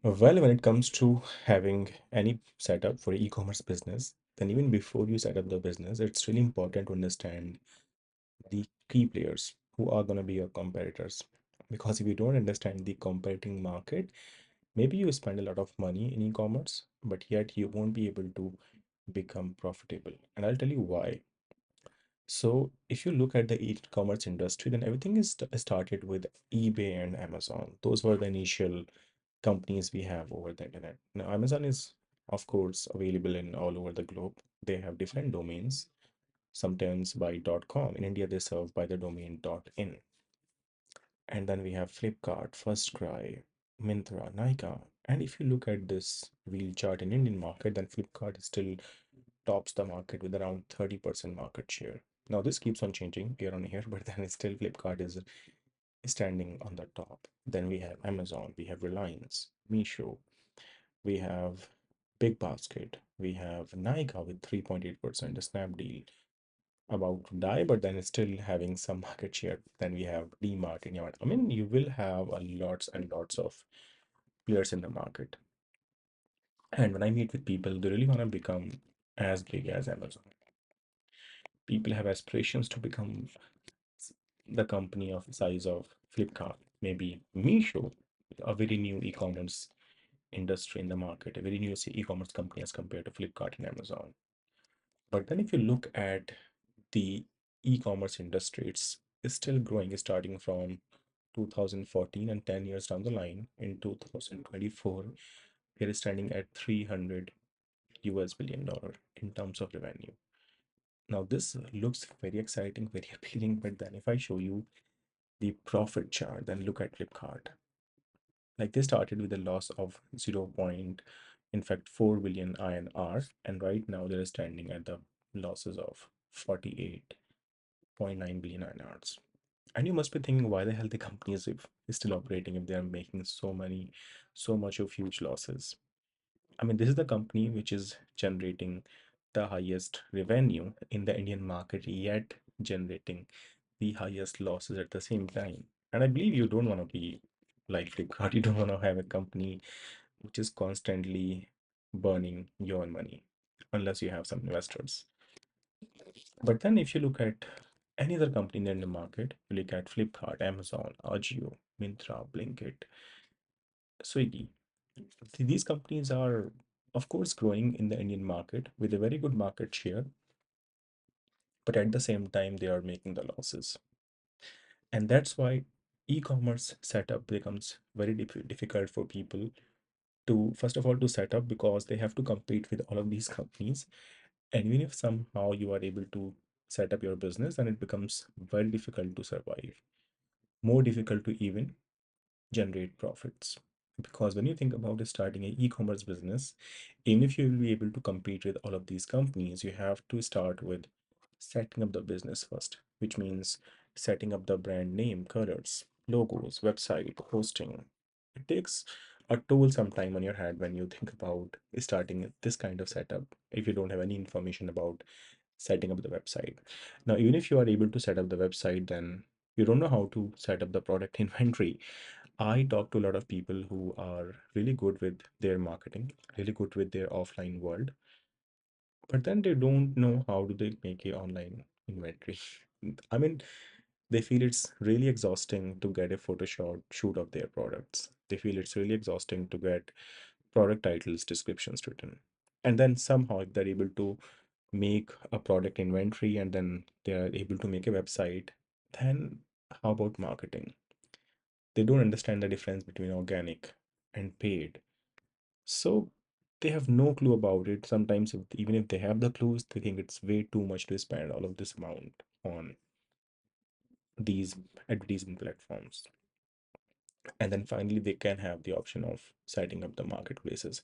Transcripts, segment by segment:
Well, when it comes to having any setup for e-commerce business, then even before you set up the business, it's really important to understand the key players who are going to be your competitors. Because if you don't understand the competing market, maybe you spend a lot of money in e-commerce, but yet you won't be able to become profitable. And I'll tell you why. So if you look at the e-commerce industry, then everything is started with eBay and Amazon. Those were the initial companies we have over the internet. Now, Amazon is, of course, available in all over the globe. They have different domains, sometimes by .com. In India, they serve by the domain .in. And then we have Flipkart, FirstCry, Myntra, Nykaa. And if you look at this wheel chart in Indian market, then Flipkart still tops the market with around 30% market share. Now this keeps on changing year on year, but then still Flipkart is standing on the top. Then we have Amazon, we have Reliance, Meesho, we have Big Basket, we have Nykaa with 3.8%, Snapdeal about to die, but then still having some market share. Then we have DMart in Yamata. I mean, you will have a lots and lots of players in the market. And when I meet with people, they really want to become as big as Amazon. People have aspirations to become the company of size of Flipkart, maybe Meesho, a very new e-commerce industry in the market, a very new e-commerce company as compared to Flipkart and Amazon. But then if you look at the e-commerce industry, it's still growing, starting from 2014, and 10 years down the line in 2024, we are standing at 300 US billion dollar in terms of revenue. Now this looks very exciting, very appealing, but then if I show you the profit chart, then look at Flipkart. Like they started with a loss of 0. In fact 4 billion INR, and right now they're standing at the losses of 48.9 billion INRs. And you must be thinking, why the hell the company is still operating if they are making so much of huge losses? I mean, this is the company which is generating the highest revenue in the Indian market, yet generating the highest losses at the same time. And I believe you don't want to be like Flipkart. You don't want to have a company which is constantly burning your money, unless you have some investors. But then if you look at any other company in the market, you look at Flipkart, Amazon, Ajio, Myntra, Blinkit, Swiggy. These companies are, of course, growing in the Indian market with a very good market share, but at the same time, they are making the losses. And that's why e-commerce setup becomes very difficult for people to, first of all, to set up, because they have to compete with all of these companies. And even if somehow you are able to set up your business, then it becomes very difficult to survive, more difficult to even generate profits. Because when you think about starting an e-commerce business, even if you will be able to compete with all of these companies, you have to start with setting up the business first, which means setting up the brand name, colors, logos, website, hosting. It takes a toll some time on your head when you think about starting this kind of setup if you don't have any information about setting up the website. Now, even if you are able to set up the website, then you don't know how to set up the product inventory. I talk to a lot of people who are really good with their marketing, really good with their offline world, but then they don't know how do they make a online inventory. I mean, they feel it's really exhausting to get a Photoshop shoot of their products. They feel it's really exhausting to get product titles, descriptions written. And then somehow if they're able to make a product inventory and then they are able to make a website, then how about marketing? They don't understand the difference between organic and paid. So they have no clue about it. Sometimes even if they have the clues, they think it's way too much to spend all of this amount on these advertising platforms. And then finally they can have the option of setting up the marketplaces.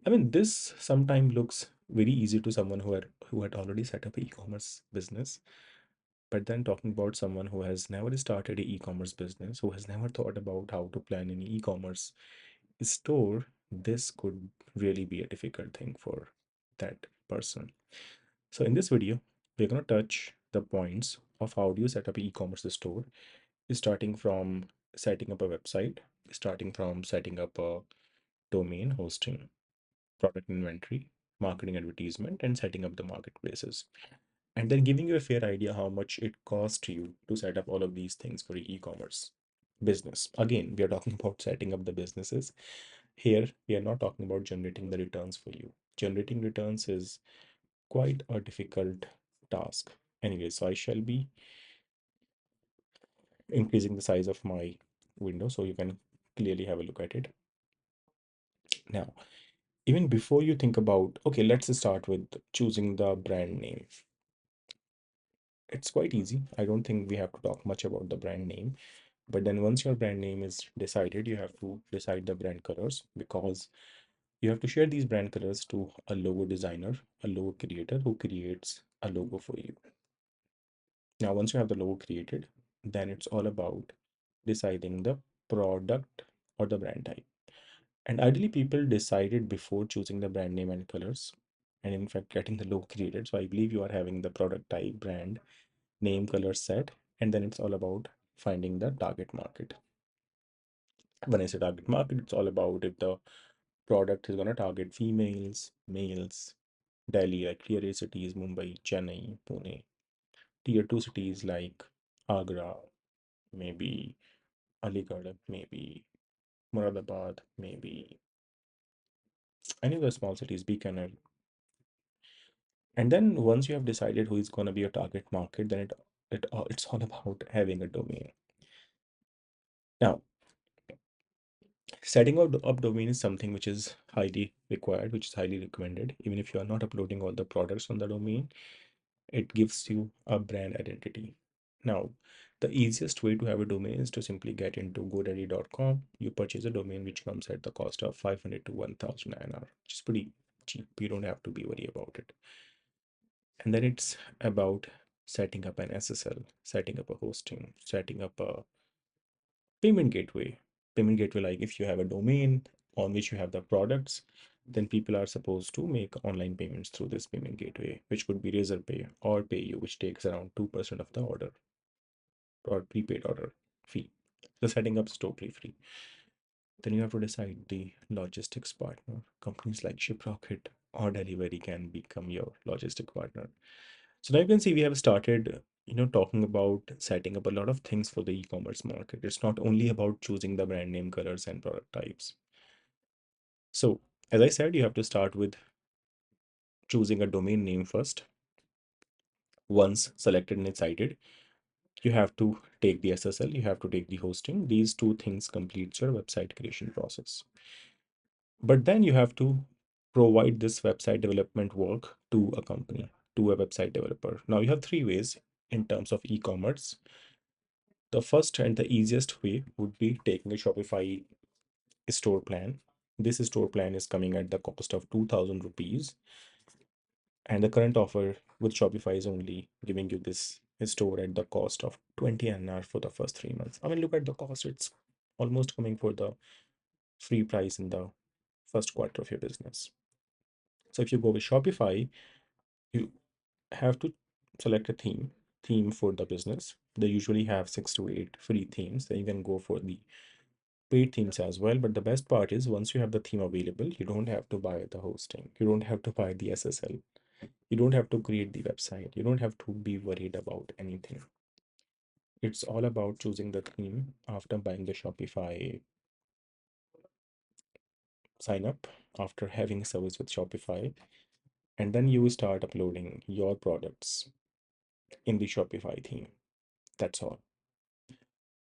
I mean, this sometimes looks very easy to someone who had already set up an e-commerce business. But then talking about someone who has never started an e-commerce business, who has never thought about how to plan an e-commerce store, this could really be a difficult thing for that person. So in this video, we're going to touch the points of how do you set up an e-commerce store, starting from setting up a website, starting from setting up a domain hosting, product inventory, marketing advertisement, and setting up the marketplaces. And then giving you a fair idea how much it costs you to set up all of these things for your e-commerce business. Again, we are talking about setting up the businesses. Here, we are not talking about generating the returns for you. Generating returns is quite a difficult task. Anyway, so I shall be increasing the size of my window so you can clearly have a look at it. Now, even before you think about, okay, let's start with choosing the brand name. It's quite easy. I don't think we have to talk much about the brand name. But then once your brand name is decided, you have to decide the brand colors, because you have to share these brand colors to a logo designer, a logo creator who creates a logo for you. Now, once you have the logo created, then it's all about deciding the product or the brand type. And ideally, people decide it before choosing the brand name and colors, and in fact, getting the logo created. So I believe you are having the product type, brand name, color set, and then it's all about finding the target market. When I say target market, it's all about if the product is going to target females, males, Delhi, like tier A cities, Mumbai, Chennai, Pune, tier 2 cities like Agra, maybe Aligarh, maybe Moradabad, maybe any of the small cities, Bikaner. And then once you have decided who is going to be your target market, then it's all about having a domain. Now, setting up domain is something which is highly required, which is highly recommended. Even if you are not uploading all the products on the domain, it gives you a brand identity. Now, the easiest way to have a domain is to simply get into godaddy.com. You purchase a domain which comes at the cost of 500 to 1000 INR, which is pretty cheap. You don't have to be worried about it. And then it's about setting up an SSL, setting up a hosting, setting up a payment gateway. Payment gateway, like if you have a domain on which you have the products, then people are supposed to make online payments through this payment gateway, which could be Razorpay or PayU, which takes around 2% of the order or prepaid order fee. The setting up is totally free. Then you have to decide the logistics partner. Companies like ShipRocket or Delivery can become your logistic partner. So now you can see we have started, talking about setting up a lot of things for the e-commerce market. It's not only about choosing the brand name, colors, and product types. So as I said, you have to start with choosing a domain name first. Once selected and decided, you have to take the SSL, you have to take the hosting. These two things complete your website creation process. But then you have to provide this website development work to a company, to a website developer. Now you have three ways in terms of e-commerce. The first and the easiest way would be taking a Shopify store plan. This store plan is coming at the cost of 2000 rupees. And the current offer with Shopify is only giving you this store at the cost of 20 NR for the first 3 months. I mean, look at the cost. It's almost coming for the free price in the first quarter of your business. So if you go with Shopify, you have to select a theme for the business. They usually have 6 to 8 free themes. Then you can go for the paid themes as well. But the best part is once you have the theme available, you don't have to buy the hosting. You don't have to buy the SSL. You don't have to create the website. You don't have to be worried about anything. It's all about choosing the theme after buying the Shopify sign up, after having service with Shopify, and then you start uploading your products in the Shopify theme. That's all.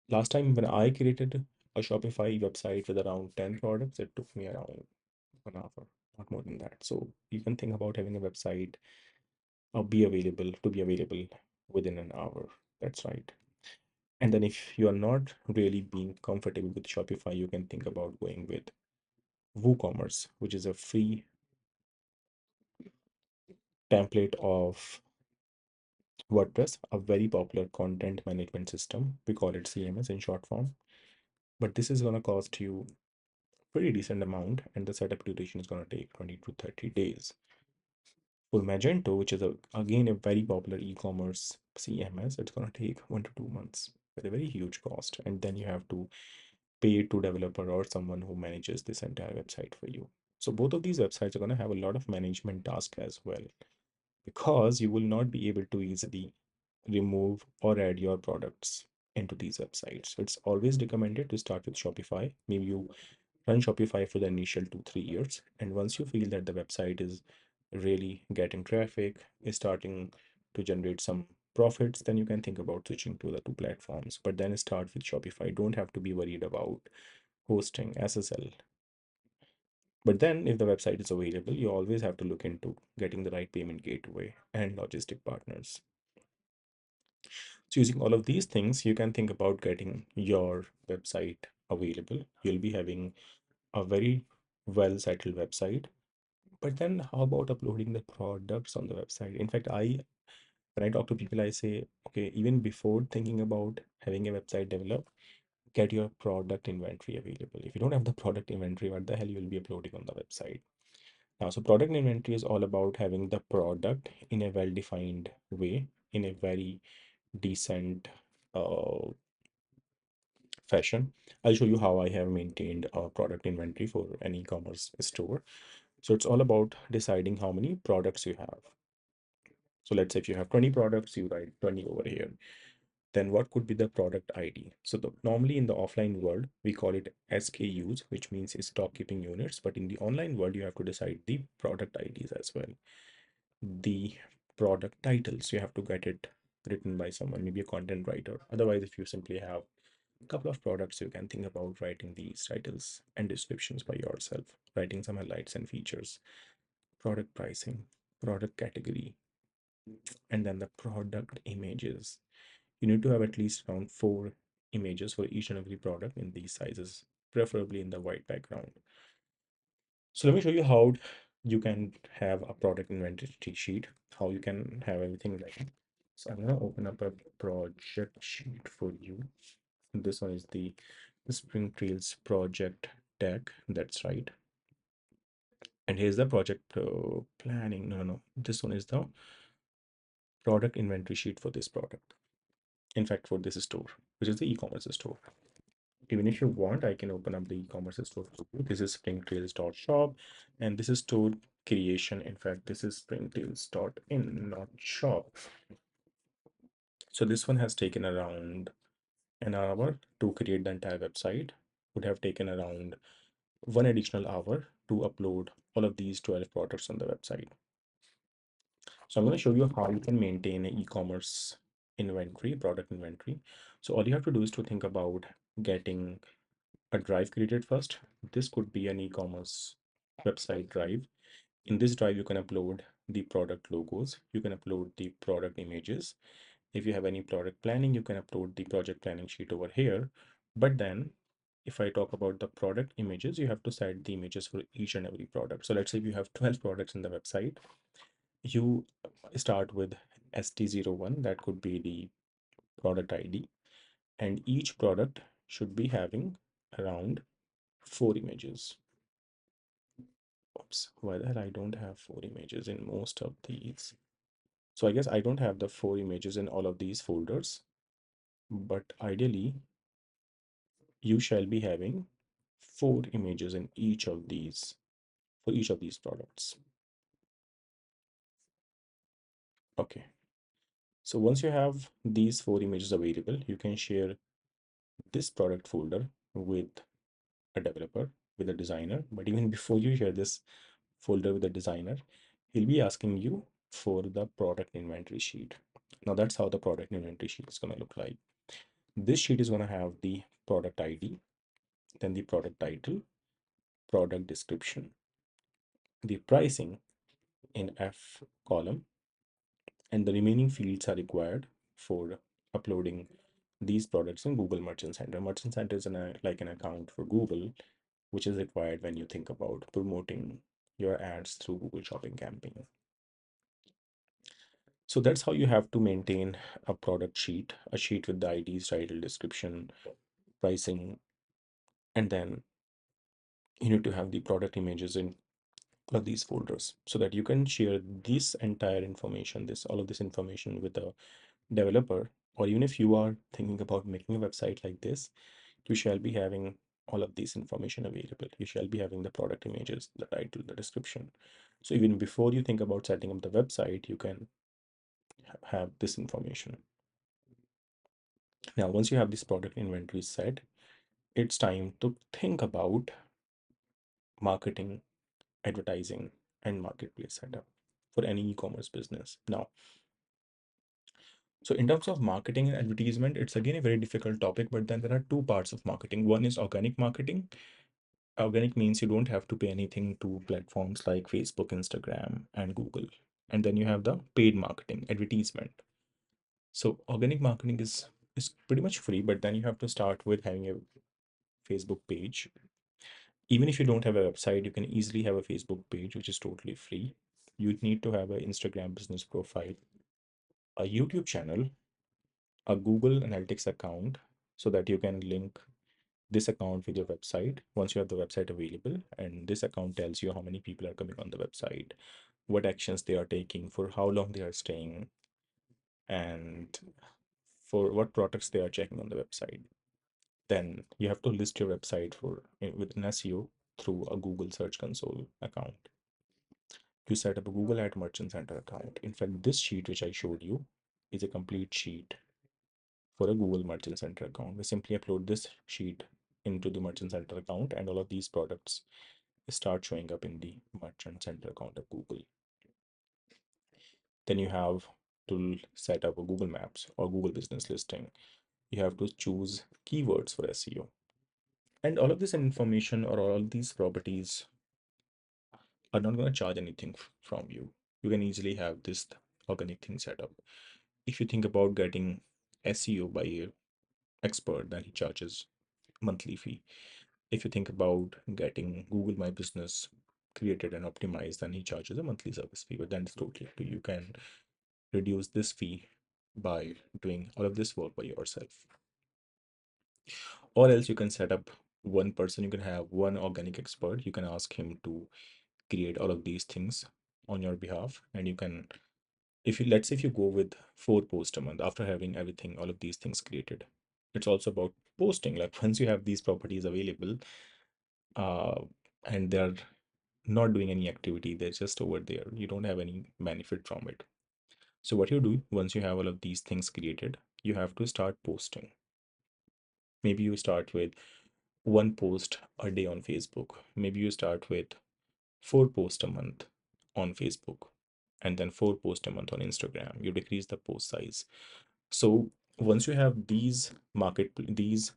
Last time when I created a Shopify website with around 10 products, it took me around 1 hour, not more than that. So you can think about having a website be available within an hour. That's right. And then if you are not really being comfortable with Shopify, you can think about going with WooCommerce, which is a free template of WordPress, a very popular content management system. We call it CMS in short form. But this is going to cost you pretty decent amount, and the setup duration is going to take 20 to 30 days. For Magento, which is again a very popular e-commerce CMS, it's going to take 1 to 2 months with a very huge cost. And then you have to pay to developer or someone who manages this entire website for you. So both of these websites are going to have a lot of management tasks as well, because you will not be able to easily remove or add your products into these websites. So it's always recommended to start with Shopify. Maybe you run Shopify for the initial 2-3 years, and once you feel that the website is really getting traffic, is starting to generate some profits, then you can think about switching to the two platforms. But then start with Shopify. Don't have to be worried about hosting, SSL. But then if the website is available, you always have to look into getting the right payment gateway and logistic partners. So using all of these things, you can think about getting your website available. You'll be having a very well settled website. But then how about uploading the products on the website? In fact, when I talk to people, I say, okay, even before thinking about having a website developed, get your product inventory available. If you don't have the product inventory, what the hell you will be uploading on the website? Now, so product inventory is all about having the product in a well-defined way, in a very decent uh, fashion. I'll show you how I have maintained a product inventory for an e-commerce store. So it's all about deciding how many products you have. So let's say if you have 20 products, you write 20 over here. Then what could be the product ID? So normally in the offline world, we call it SKUs, which means stock keeping units. But in the online world, you have to decide the product IDs as well. The product titles, you have to get it written by someone, maybe a content writer. Otherwise, if you simply have a couple of products, you can think about writing these titles and descriptions by yourself, writing some highlights and features, product pricing, product category, and then the product images. You need to have at least around 4 images for each and every product in these sizes, preferably in the white background. So let me show you how you can have a product inventory sheet, how you can have everything ready. So I'm going to open up a project sheet for you. This one is the Spring Trails project deck. That's right. And here's the project planning. No. This one is the product inventory sheet for this product. In fact, for this store, which is the e-commerce store. Even if you want, I can open up the e-commerce store for you. This is springtails.shop, and this is store creation. In fact, this is springtails.in, not shop. So this one has taken around an hour to create the entire website. Would have taken around 1 additional hour to upload all of these 12 products on the website. So I'm going to show you how you can maintain an e-commerce inventory, product inventory. So all you have to do is to think about getting a drive created first. This could be an e-commerce website drive. In this drive, you can upload the product logos, you can upload the product images. If you have any product planning, you can upload the project planning sheet over here. But then if I talk about the product images, you have to set the images for each and every product. So let's say if you have 12 products in the website, you start with ST01, that could be the product ID, and each product should be having around 4 images. Oops, why the hell I don't have 4 images in most of these? So I guess I don't have the 4 images in all of these folders, but ideally you shall be having 4 images in each of these for each of these products. Okay, so once you have these 4 images available, you can share this product folder with a developer, with a designer. But even before you share this folder with the designer, he'll be asking you for the product inventory sheet. Now that's how the product inventory sheet is going to look like. This sheet is going to have the product ID, then the product title, product description, the pricing in F column, and the remaining fields are required for uploading these products in Google Merchant Center. Merchant Center is like an account for Google, which is required when you think about promoting your ads through Google Shopping campaign. So that's how you have to maintain a product sheet, a sheet with the IDs, title, description, pricing, and then you need to have the product images in all of these folders so that you can share this entire information, all of this information with a developer. Or even if you are thinking about making a website like this, you shall be having all of this information available. You shall be having the product images, the title, the description. So even before you think about setting up the website, you can have this information. Now, once you have this product inventory set, it's time to think about marketing, advertising, and marketplace setup for any e-commerce business. Now, so in terms of marketing and advertisement, it's again a very difficult topic, but then there are two parts of marketing. One is organic marketing. Organic means you don't have to pay anything to platforms like Facebook, Instagram, and Google. And then you have the paid marketing, advertisement. So organic marketing is pretty much free, but then you have to start with having a Facebook page. Even if you don't have a website, you can easily have a Facebook page, which is totally free. You need to have an Instagram business profile, a YouTube channel, a Google Analytics account, so that you can link this account with your website once you have the website available. And this account tells you how many people are coming on the website, what actions they are taking, for how long they are staying, and for what products they are checking on the website. Then you have to list your website with an SEO through a Google Search Console account. You set up a Google Ad Merchant Center account. In fact, this sheet which I showed you is a complete sheet for a Google Merchant Center account. We simply upload this sheet into the Merchant Center account, and all of these products start showing up in the Merchant Center account of Google. Then you have to set up a Google Maps or Google Business Listing. You have to choose keywords for SEO. And all of this information or all of these properties are not going to charge anything from you. You can easily have this organic thing set up. If you think about getting SEO by an expert, then he charges monthly fee. If you think about getting Google My Business created and optimized, then he charges a monthly service fee. But then it's totally up to you. You can reduce this fee by doing all of this work by yourself. Or else you can set up one person, you can have one organic expert. You can ask him to create all of these things on your behalf. And you can, if you, let's say if you go with 4 posts a month after having everything, all of these things created, it's also about posting. Like once you have these properties available, uh, and they're not doing any activity, they're just over there, you don't have any benefit from it. So what you do once you have all of these things created, you have to start posting. Maybe you start with 1 post a day on Facebook. Maybe you start with 4 posts a month on Facebook, and then 4 posts a month on Instagram. You decrease the post size. So once you have these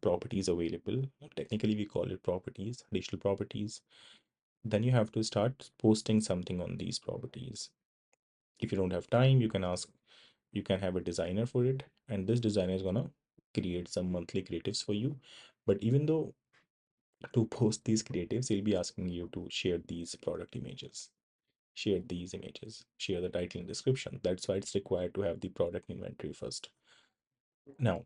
properties available, technically we call it properties, digital properties, then you have to start posting something on these properties. If you don't have time, you can have a designer for it, and this designer is gonna create some monthly creatives for you. But even though to post these creatives, he'll be asking you to share these product images, share these images, share the title and description. That's why it's required to have the product inventory first. Now,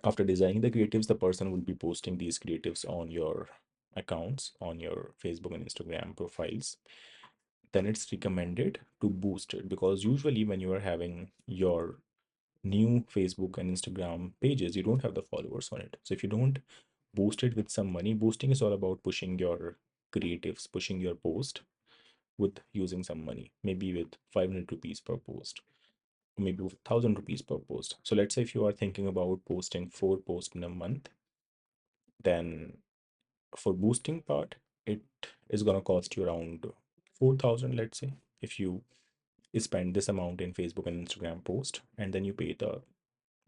after designing the creatives, the person will be posting these creatives on your accounts, on your Facebook and Instagram profiles. Then it's recommended to boost it, because usually when you are having your new Facebook and Instagram pages, you don't have the followers on it. So if you don't boost it with some money, boosting is all about pushing your creatives, pushing your post with using some money, maybe with 500 rupees per post, maybe with 1000 rupees per post. So let's say if you are thinking about posting 4 posts in a month, then for boosting part, it is going to cost you around 4000, let's say. If you spend this amount in Facebook and Instagram post, and then you pay the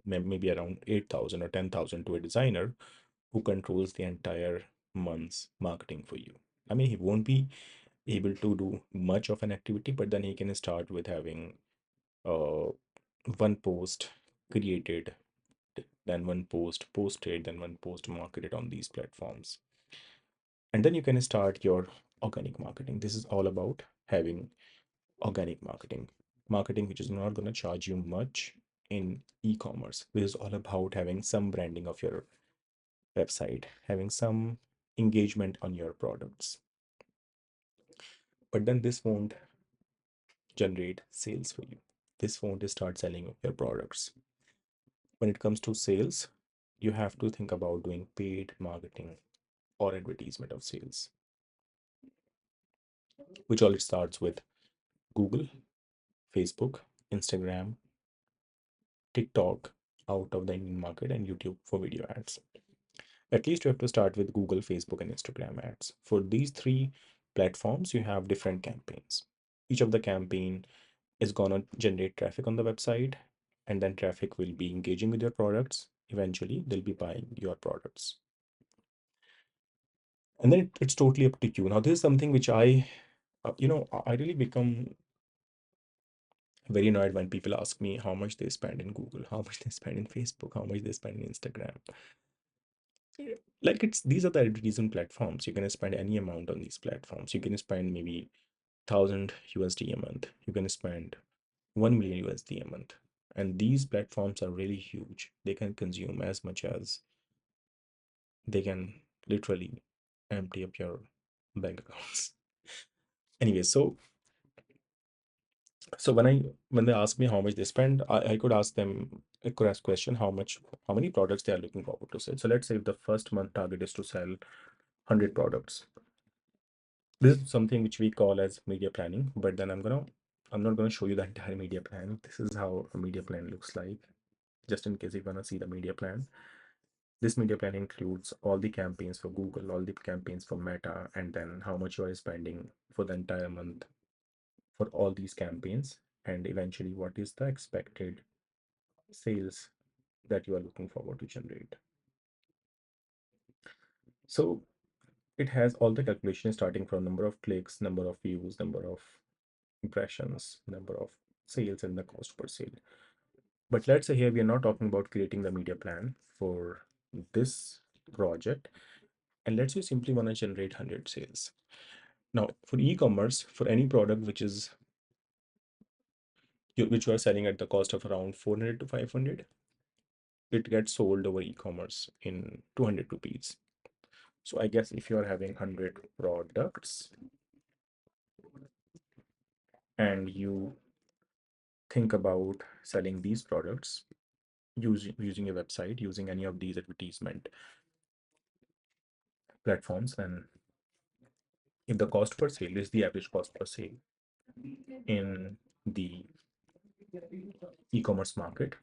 maybe around 8000 or 10,000 to a designer who controls the entire month's marketing for you. I mean, he won't be able to do much of an activity, but then he can start with having uh, 1 post created, then 1 post posted, then 1 post marketed on these platforms. And then you can start your organic marketing. This is all about having organic marketing, marketing which is not going to charge you much in e-commerce. This is all about having some branding of your website, having some engagement on your products. But then this won't generate sales for you. This won't start selling your products. When it comes to sales, you have to think about doing paid marketing or advertisement of sales, which all it starts with Google, Facebook, Instagram, TikTok out of the Indian market, and YouTube for video ads. At least you have to start with Google, Facebook, and Instagram ads. For these three platforms, you have different campaigns. Each of the campaign is gonna generate traffic on the website, and then traffic will be engaging with your products. Eventually, they'll be buying your products. And then it's totally up to you. Now, this is something which I really become very annoyed when people ask me how much they spend in Google, how much they spend in Facebook, how much they spend in Instagram. Yeah. Like these are the advertising platforms. You can spend any amount on these platforms. You can spend maybe 1,000 USD a month. You can spend 1 million USD a month. And these platforms are really huge. They can consume as much as they can literally empty up your bank accounts. Anyway, so when they ask me how much they spend, I could ask question how many products they are looking forward to sell. So let's say if the first month target is to sell 100 products. This is something which we call as media planning, but then I'm not gonna show you the entire media plan. This is how a media plan looks like, just in case you wanna see the media plan. This media plan includes all the campaigns for Google, all the campaigns for Meta, and then how much you are spending for the entire month for all these campaigns, and eventually what is the expected sales that you are looking forward to generate. So it has all the calculations starting from number of clicks, number of views, number of impressions, number of sales, and the cost per sale. But let's say here we are not talking about creating the media plan for this project. And let's say you simply want to generate 100 sales. Now, for e-commerce, for any product which you are selling at the cost of around 400 to 500, it gets sold over e-commerce in 200 rupees. So I guess if you are having 100 products and you think about selling these products using a website, using any of these advertisement platforms, then if the cost per sale is the average cost per sale in the e-commerce market,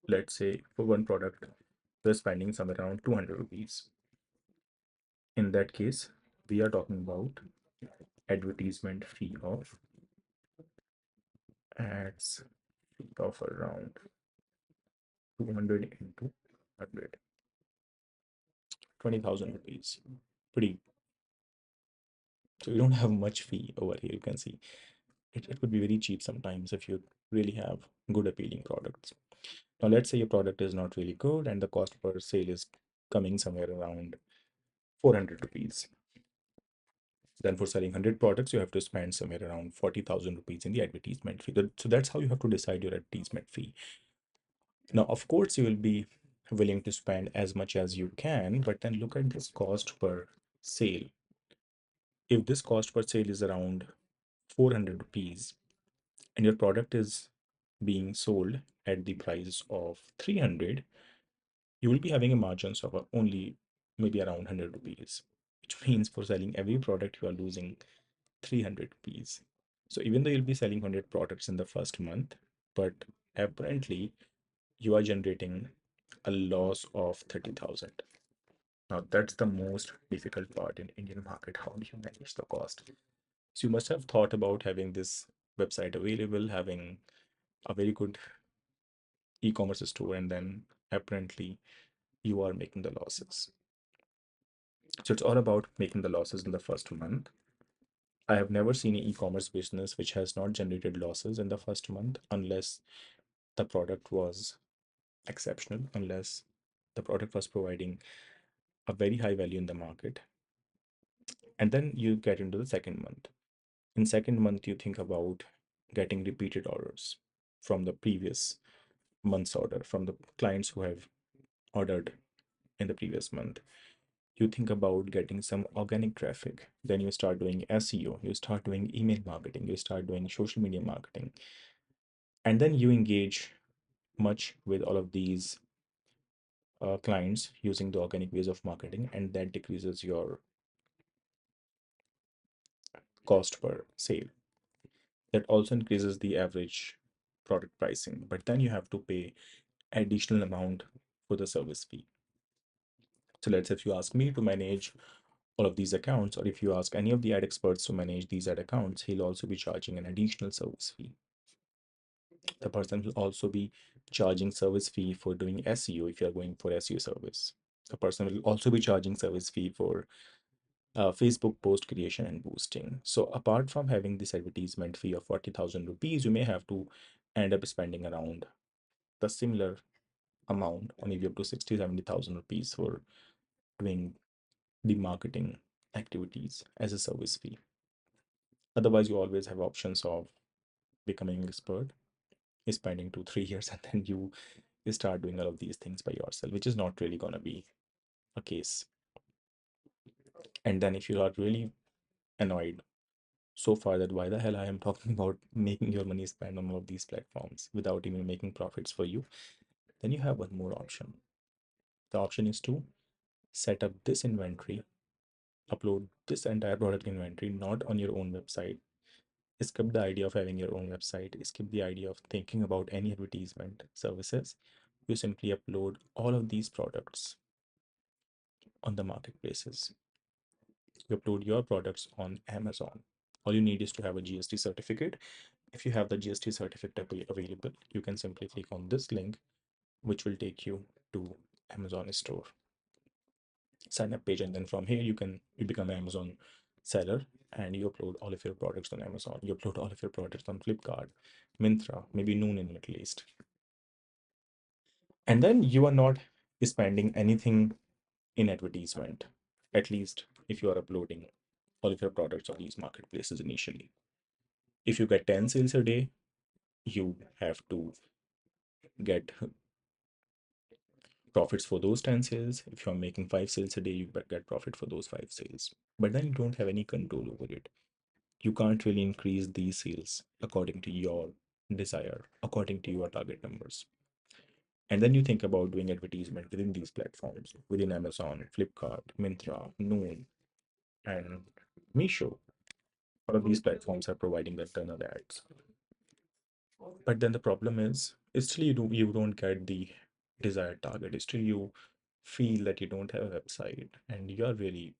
let's say for one product, we're spending somewhere around 200 rupees. In that case, we are talking about advertisement fee of ads fee of around 200 into 100, 20,000 rupees. Pretty. So you don't have much fee over here. You can see it could be very cheap sometimes if you really have good appealing products. Now, let's say your product is not really good and the cost per sale is coming somewhere around 400 rupees. Then for selling 100 products, you have to spend somewhere around 40,000 rupees in the advertisement fee. So that's how you have to decide your advertisement fee. Now, of course, you will be willing to spend as much as you can, but then look at this cost per sale. If this cost per sale is around 400 rupees and your product is being sold at the price of 300, you will be having a margins of only maybe around 100 rupees, which means for selling every product, you are losing 300 rupees. So even though you'll be selling 100 products in the first month, but apparently you are generating a loss of 30,000. Now that's the most difficult part in Indian market. How do you manage the cost? So you must have thought about having this website available, having a very good e-commerce store, and then apparently you are making the losses. So it's all about making the losses in the first month. I have never seen an e-commerce business which has not generated losses in the first month unless the product was exceptional, unless the product was providing a very high value in the market. And then you get into the second month. In second month, you think about getting repeated orders from the previous month's order, from the clients who have ordered in the previous month. You think about getting some organic traffic. Then you start doing SEO, you start doing email marketing, you start doing social media marketing. And then you engage much with all of these clients using the organic ways of marketing, and that decreases your cost per sale. That also increases the average product pricing, but then you have to pay additional amount for the service fee. So let's say if you ask me to manage all of these accounts, or if you ask any of the ad experts to manage these ad accounts, he'll also be charging an additional service fee. The person will also be charging service fee for doing SEO if you're going for SEO service. The person will also be charging service fee for Facebook post creation and boosting. So apart from having this advertisement fee of 40,000 rupees, you may have to end up spending around the similar amount, or maybe up to 60, 70,000 rupees for doing the marketing activities as a service fee. Otherwise, you always have options of becoming expert, spending 2, 3 years, and then you start doing all of these things by yourself, which is not really gonna be a case. And then if you are really annoyed so far that why the hell I am talking about making your money spend on all of these platforms without even making profits for you, then you have one more option. The option is to set up this inventory, upload this entire product inventory not on your own website. Skip the idea of having your own website, skip the idea of thinking about any advertisement services. You simply upload all of these products on the marketplaces. You upload your products on Amazon. All you need is to have a GST certificate. If you have the GST certificate available, you can simply click on this link, which will take you to Amazon store sign up page, and then from here you become an Amazon seller, and you upload all of your products on Amazon. You upload all of your products on Flipkart, Mintra, maybe Noon in Middle East, and then you are not spending anything in advertisement, at least if you are uploading all of your products on these marketplaces initially. If you get 10 sales a day, you have to get profits for those 10 sales. If you're making 5 sales a day, you get profit for those 5 sales. But then you don't have any control over it. You can't really increase these sales according to your desire, according to your target numbers. And then you think about doing advertisement within these platforms, within Amazon, Flipkart, Mintra, Noon, and Meesho. All of these platforms are providing the internal ads. But then the problem is still you don't get the desired target. Still you feel that you don't have a website, and you are really,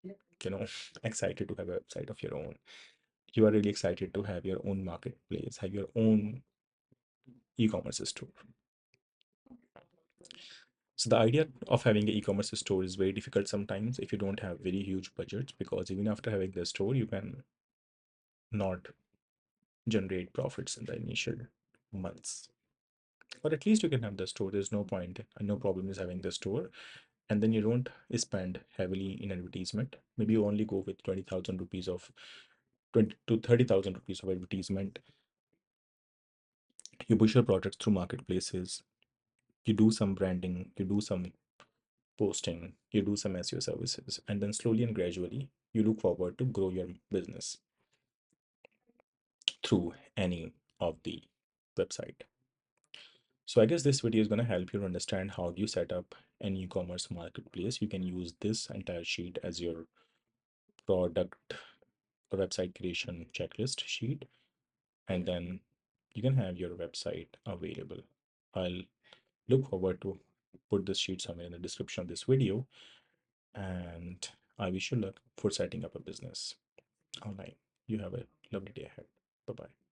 you know, excited to have a website of your own. You are really excited to have your own marketplace, have your own e-commerce store. So the idea of having an e-commerce store is very difficult sometimes if you don't have very huge budgets, because even after having the store, you can not generate profits in the initial months. But at least you can have the store. There's no point and no problem is having the store. And then you don't spend heavily in advertisement. Maybe you only go with 20,000 rupees of 20 to 30,000 rupees of advertisement. You push your products through marketplaces. You do some branding. You do some posting, you do some SEO services, and then slowly and gradually you look forward to grow your business through any of the website. So I guess this video is going to help you understand how do you set up an e-commerce marketplace. You can use this entire sheet as your product or website creation checklist sheet, and then you can have your website available. I'll look forward to put this sheet somewhere in the description of this video, and I wish you luck for setting up a business online. You have a lovely day ahead. Bye bye.